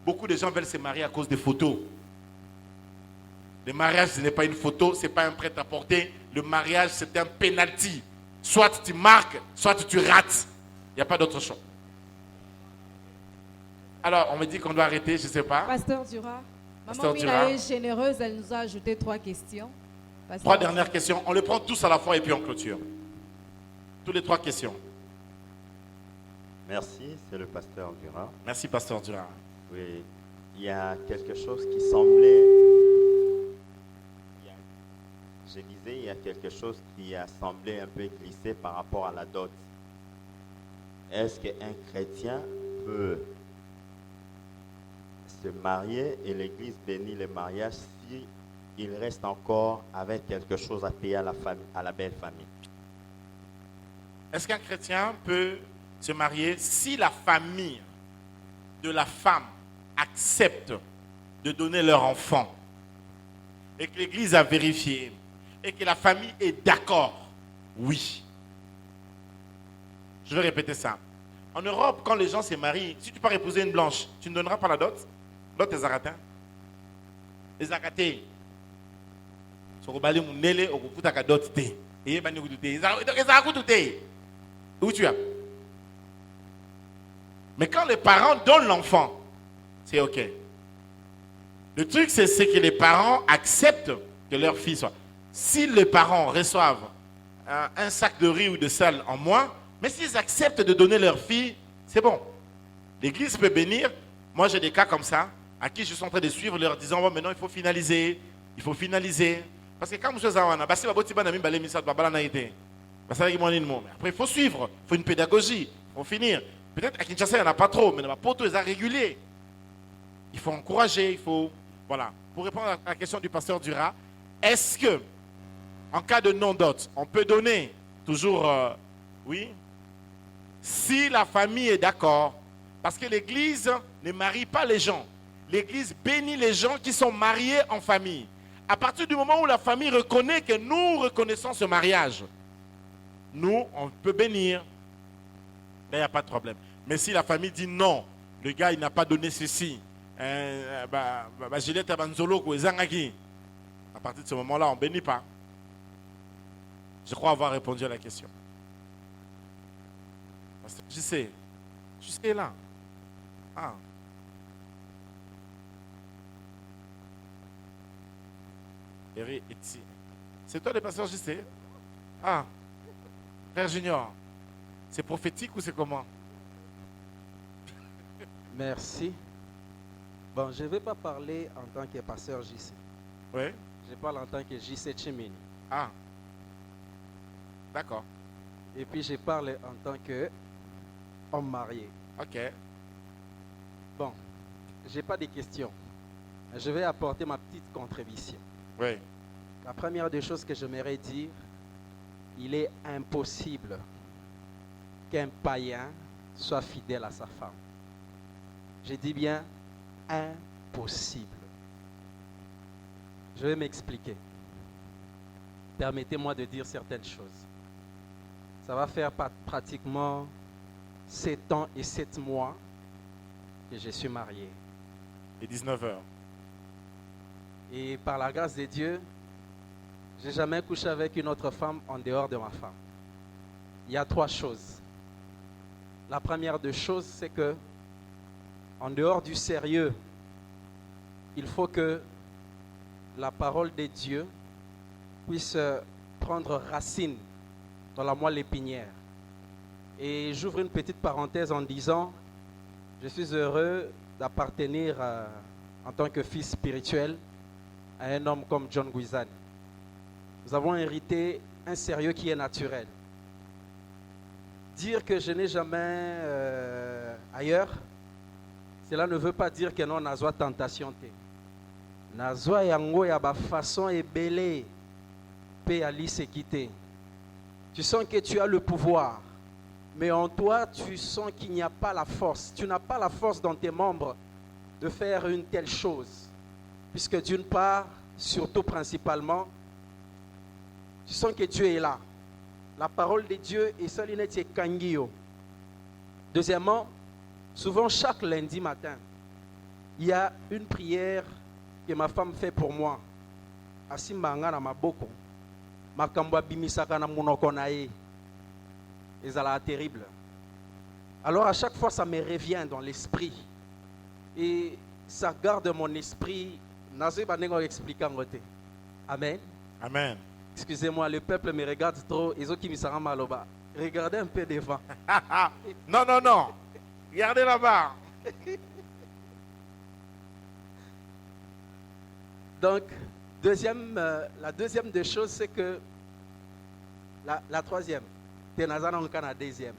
Beaucoup de gens veulent se marier à cause des photos. Le mariage, ce n'est pas une photo, ce n'est pas un prêt-à-porter. Le mariage, c'est un penalty. Soit tu marques, soit tu rates. Il n'y a pas d'autre choix. Alors, on me dit qu'on doit arrêter, je ne sais pas. Pasteur Dura, Pasteur Maman Dura. Mina est généreuse, elle nous a ajouté 3 questions. Pasteur. 3 dernières questions. On les prend tous à la fois et puis on clôture. Toutes les 3 questions. Merci, c'est le pasteur Dura. Merci, Pasteur Dura. Oui, il y a quelque chose qui semblait... Je disais, il y a quelque chose qui a semblé un peu glissé par rapport à la dot. Est-ce qu'un chrétien peut se marier et l'Église bénit le mariage si il reste encore avec quelque chose à payer à la famille, à la belle famille? Est-ce qu'un chrétien peut se marier si la famille de la femme accepte de donner leur enfant et que l'Église a vérifié et que la famille est d'accord? Oui. Je vais répéter ça. En Europe, quand les gens se marient, si tu pars épouser une blanche, tu ne donneras pas la dot? Dot des Aratins. Les Aratés. Où tu as? Mais quand les parents donnent l'enfant, c'est OK. Le truc, c'est que les parents acceptent que leur fille soit. Si les parents reçoivent un sac de riz ou de sel en moins, mais s'ils acceptent de donner leur fille, c'est bon. L'Église peut bénir. Moi, j'ai des cas comme ça, à qui je suis en train de suivre, leur disant, oh, maintenant, il faut finaliser. Il faut finaliser. Parce que quand je suis après, il faut suivre. Il faut une pédagogie. Il faut finir. Peut-être à Kinshasa, il n'y en a pas trop, mais dans ma poteau, ils sont réguliers. Il faut encourager, il faut... Voilà. Pour répondre à la question du pasteur Dura, est-ce que, en cas de non-dot, on peut donner toujours... oui, si la famille est d'accord, parce que l'Église ne marie pas les gens. L'Église bénit les gens qui sont mariés en famille. À partir du moment où la famille reconnaît que nous reconnaissons ce mariage, nous, on peut bénir. Là, il n'y a pas de problème. Mais si la famille dit non, le gars, il n'a pas donné ceci, à partir de ce moment-là, on ne bénit pas. Je crois avoir répondu à la question. Je sais là. Ah. C'est toi le pasteur, je sais. Ah. Frère Junior, c'est prophétique ou c'est comment? Merci. Bon, je ne vais pas parler en tant que pasteur JC. Oui. Je parle en tant que JC Chimini. Ah. D'accord. Et puis je parle en tant qu'homme marié. Ok. Bon, je n'ai pas de questions. Je vais apporter ma petite contribution. Oui. La première des choses que j'aimerais dire, il est impossible qu'un païen soit fidèle à sa femme. Je dis bien impossible. Je vais m'expliquer. Permettez-moi de dire certaines choses. Ça va faire pratiquement 7 ans et 7 mois que je suis marié. Et 19 heures. Et par la grâce de Dieu, je n'ai jamais couché avec une autre femme en dehors de ma femme. Il y a 3 choses. La première des choses, c'est que en dehors du sérieux, il faut que la parole de Dieu puisse prendre racine dans la moelle épinière. Et j'ouvre une petite parenthèse en disant, je suis heureux d'appartenir en tant que fils spirituel à un homme comme John Guizani. Nous avons hérité un sérieux qui est naturel. Dire que je n'ai jamais ailleurs, cela ne veut pas dire que non, nazwa tentation te. Nazwa yango ya ba façon ebele pe ali se quitter. Tu sens que tu as le pouvoir, mais en toi, tu sens qu'il n'y a pas la force. Tu n'as pas la force dans tes membres de faire une telle chose. Puisque d'une part, surtout principalement, tu sens que Dieu est là. La parole de Dieu est solinette kangio. Deuxièmement, souvent chaque lundi matin, Il y a une prière que ma femme fait pour moi. Asimbanga na maboko. Makambo bimisaka na monoko na ye. Ezala terrible. Alors à chaque fois ça me revient dans l'esprit. Et ça garde mon esprit. Nazé banengo expliquer ngote. Amen. Amen. Excusez-moi, le peuple me regarde trop. Ils ont qui me sarama maloba. Regardez un peu devant. Non, non, non. Regardez là-bas. Donc, la deuxième des choses, c'est que la troisième, Tenazana on la deuxième.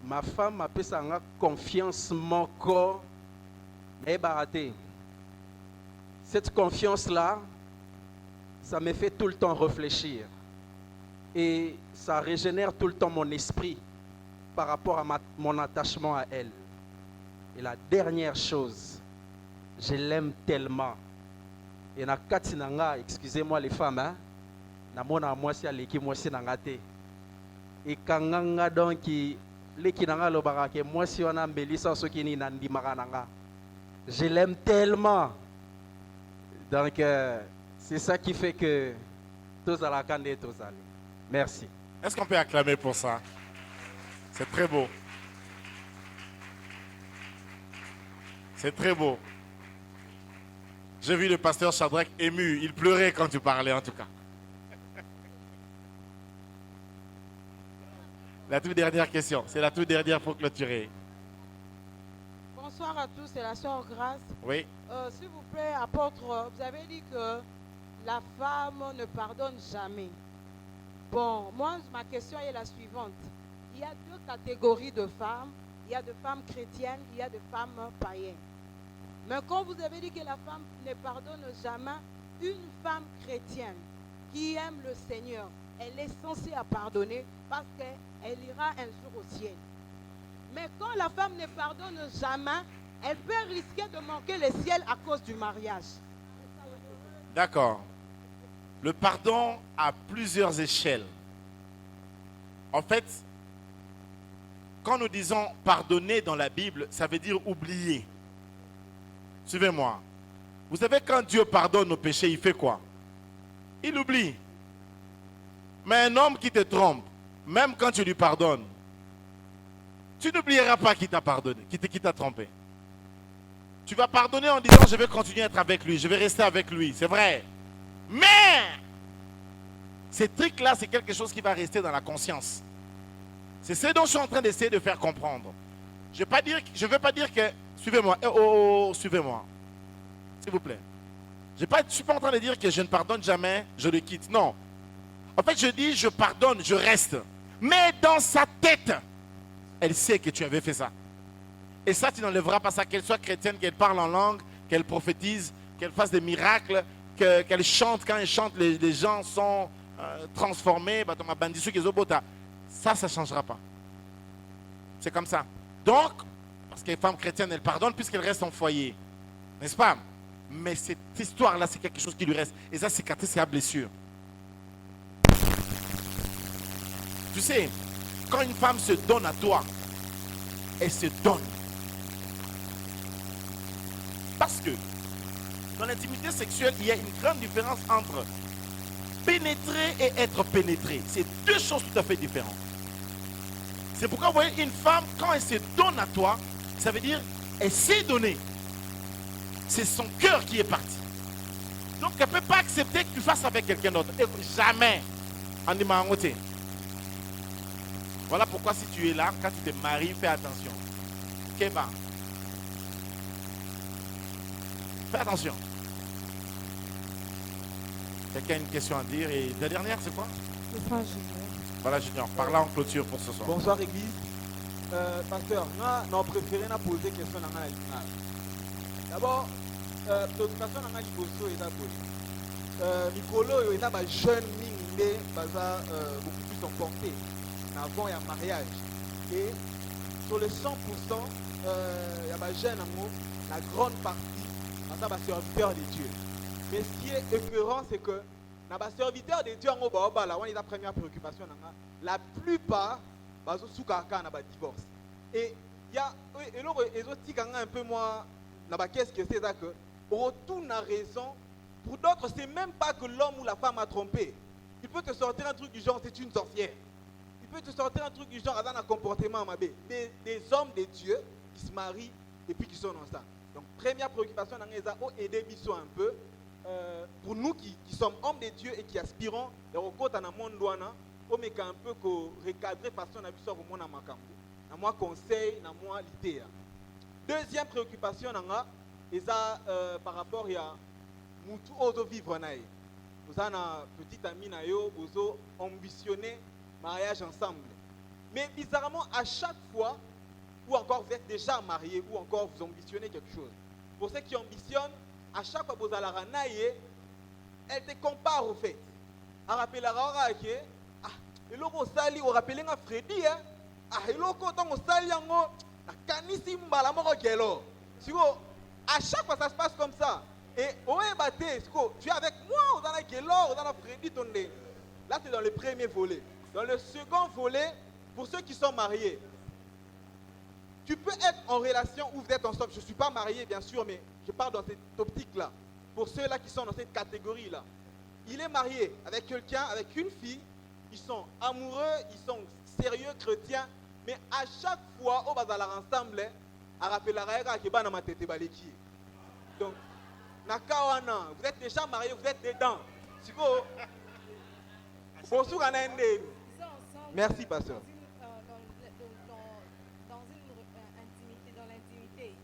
Ma femme m'a fait ça confiance mon corps, mais baraté. Cette confiance-là, ça me fait tout le temps réfléchir. Et ça régénère tout le temps mon esprit par rapport à mon attachement à elle. Et la dernière chose, je l'aime tellement. Et na katinanga, excusez-moi les femmes, hein, na mona moi si aleki moi si nangate. Et kanganga donc leki nanga lobaka ke moi si on a mbelisa soki ni nandimaka nanga. Je l'aime tellement. Donc c'est ça qui fait que tous à la candé tous allés. Merci. Est-ce qu'on peut acclamer pour ça? C'est très beau. C'est très beau. J'ai vu le pasteur Shadrach ému. Il pleurait quand tu parlais, en tout cas. La toute dernière question. C'est la toute dernière pour clôturer. Bonsoir à tous, c'est la sœur Grâce. Oui. S'il vous plaît, apôtre, vous avez dit que la femme ne pardonne jamais. Bon, moi, ma question est la suivante. Il y a deux catégories de femmes. Il y a de femmes chrétiennes, il y a de femmes païennes. Mais quand vous avez dit que la femme ne pardonne jamais, une femme chrétienne qui aime le Seigneur, elle est censée à pardonner parce qu'elle ira un jour au ciel. Mais quand la femme ne pardonne jamais, elle peut risquer de manquer le ciel à cause du mariage. D'accord. Le pardon a plusieurs échelles. En fait, quand nous disons pardonner dans la Bible, ça veut dire oublier. Suivez-moi. Vous savez, quand Dieu pardonne nos péchés, il fait quoi? Il oublie. Mais un homme qui te trompe, même quand tu lui pardonnes, tu n'oublieras pas qu'il t'a pardonné, qu'il t'a trompé. Tu vas pardonner en disant, je vais continuer à être avec lui, je vais rester avec lui, c'est vrai. Mais, ces trucs-là, c'est quelque chose qui va rester dans la conscience. C'est ce dont je suis en train d'essayer de faire comprendre. Je ne veux pas dire que, suivez-moi, suivez-moi, s'il vous plaît. Je ne suis pas en train de dire que je ne pardonne jamais, je le quitte, non. En fait, je dis, je pardonne, je reste. Mais dans sa tête, elle sait que tu avais fait ça. Et ça, tu n'enlèveras pas ça, qu'elle soit chrétienne, qu'elle parle en langue, qu'elle prophétise, qu'elle fasse des miracles, qu'elle chante. Quand elle chante, les gens sont transformés. Ça ne changera pas. C'est comme ça. Donc, parce qu'une femme chrétienne, elle pardonne puisqu'elle reste en foyer. N'est-ce pas? Mais cette histoire-là, c'est quelque chose qui lui reste. Et ça, cicatrice, c'est la blessure. Tu sais, quand une femme se donne à toi, elle se donne. Parce que dans l'intimité sexuelle, il y a une grande différence entre pénétrer et être pénétré. C'est deux choses tout à fait différentes. C'est pourquoi vous voyez, une femme, quand elle se donne à toi, ça veut dire elle s'est donnée. C'est son cœur qui est parti. Donc elle ne peut pas accepter que tu fasses avec quelqu'un d'autre. Jamais. En dimanche. Voilà pourquoi si tu es là, quand tu te maries, fais attention. Keba. Fais attention. Quelqu'un a une question à dire? Et la dernière, c'est quoi? Voilà, Junior. Par là, en clôture pour ce soir. Bonsoir, Église. Pasteur, non préféré n'a posé question dans la finale. D'abord, préoccupation dans la liboso est d'abord. Nicolo est un jeune mingé, beaucoup plus emporté avant un mariage. Et sur les 100%, il y a des jeunes amours, la grande partie, c'est un serviteur de Dieu. Mais ce qui est écœurant, c'est que dans les serviteurs de Dieu, la première préoccupation, la plupart sont sous un divorce. Et il y a un peu moins qu'est-ce que c'est ça que retourne à raison. Pour d'autres, c'est même pas que l'homme ou la femme a trompé. Il peut te sortir un truc du genre, c'est une sorcière. Il peut te sortir un truc du genre, dans un comportement mabé. Des hommes, des dieux, qui se marient et puis qui sont dans ça. Donc, première préoccupation, on a aidé Bisso un peu. Pour nous qui sommes hommes de Dieu et qui aspirons, au côté de monde on met un peu recadrer façon na biso au monde na makambo. Na moi conseil, na moi l'idée. Deuxième préoccupation par rapport à mutu ozo vivre naï. Vous avez un petit ami na yo, vous ambitionné mariage ensemble. Mais bizarrement à chaque fois ou encore vous êtes déjà marié ou encore vous ambitionnez quelque chose. Pour ceux qui ambitionnent, à chaque fois que vous allez à naïe, elle te compare au fait. Elle rappelle la que et là vous sali vous rappelez un Freddy hein. Et là quand on sali yango kanisi mbala moko kelo. Siko à chaque fois ça se passe comme ça. Et oé baté, tu es avec moi ou dans la kelo ou dans la Freddy tonné. Là c'est dans le premier volet. Dans le second volet, pour ceux qui sont mariés, tu peux être en relation où vous êtes ensemble. Je ne suis pas marié, bien sûr, mais je parle dans cette optique-là. Pour ceux-là qui sont dans cette catégorie-là. Il est marié avec quelqu'un, avec une fille. Ils sont amoureux, ils sont sérieux, chrétiens. Mais à chaque fois, on va aller ensemble, à rappeler la règle qui est dans ma tête. Donc, Nakawana, vous êtes déjà marié, vous êtes dedans. Merci, pasteur. Dans une intimité, dans l'intimité.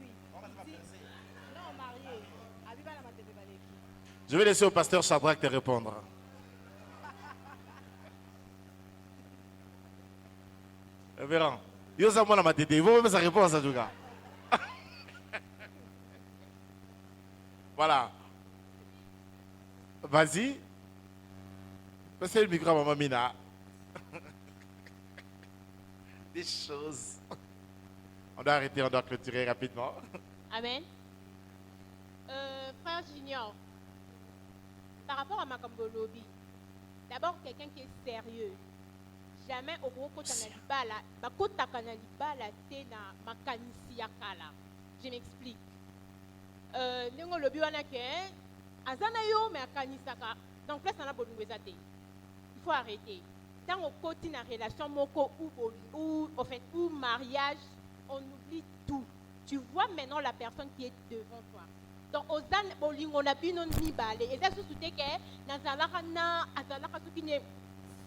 Oui. Non, marié. Je vais laisser au pasteur Shadrach te répondre. Verrons. Yo ça moi la matete. Il faut même sa réponse à tout cas. Voilà. Vas-y. Passez le micro à maman Mina. Des choses. On doit arrêter, on doit clôturer rapidement. Amen. Frère Junior, par rapport à Makambo Lobby, d'abord quelqu'un qui est sérieux. Jamais au gros côté kanalibala, bakota kanalibala tena makanisi yakala. Je m'explique. Nengo lobby wana ke azana yo mais akanisaka. Donc là ça n'a pas de Il faut arrêter. Tant au côté na relation moko ou en fait ou mariage, on oublie tout. Tu vois maintenant la personne qui est devant toi. Donc, on a pu nous balé. Et ça,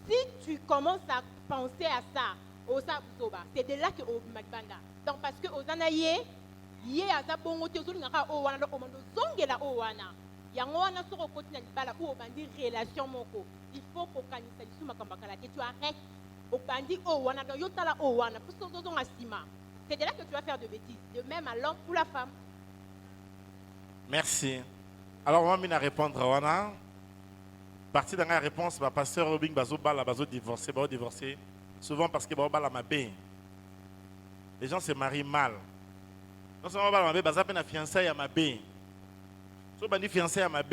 si tu commences à penser à ça, c'est de là que on banda. Donc, parce que aux anaye, yé à ça bon côté sur n'aka o wana donc on zongela o wana. Yango wana sur côté na bala ou bandi relation moko. Il faut qu'on kanisa lisu makambakala. Tu arrêtes au bandi o wana donc yotala o wana parce que on astima. C'est de là que tu vas faire de bêtises. De même à l'homme ou la femme. Merci. Alors, on va répondre à Wana. Partie de la réponse, le pasteur Robin Bazo divorcé. Souvent parce que Bala m'a bien. Les gens se marient mal. Non seulement Bala m'a bien, Baza peine à fiançailles à ma bien. Soit bandi fiançailles à ma bien.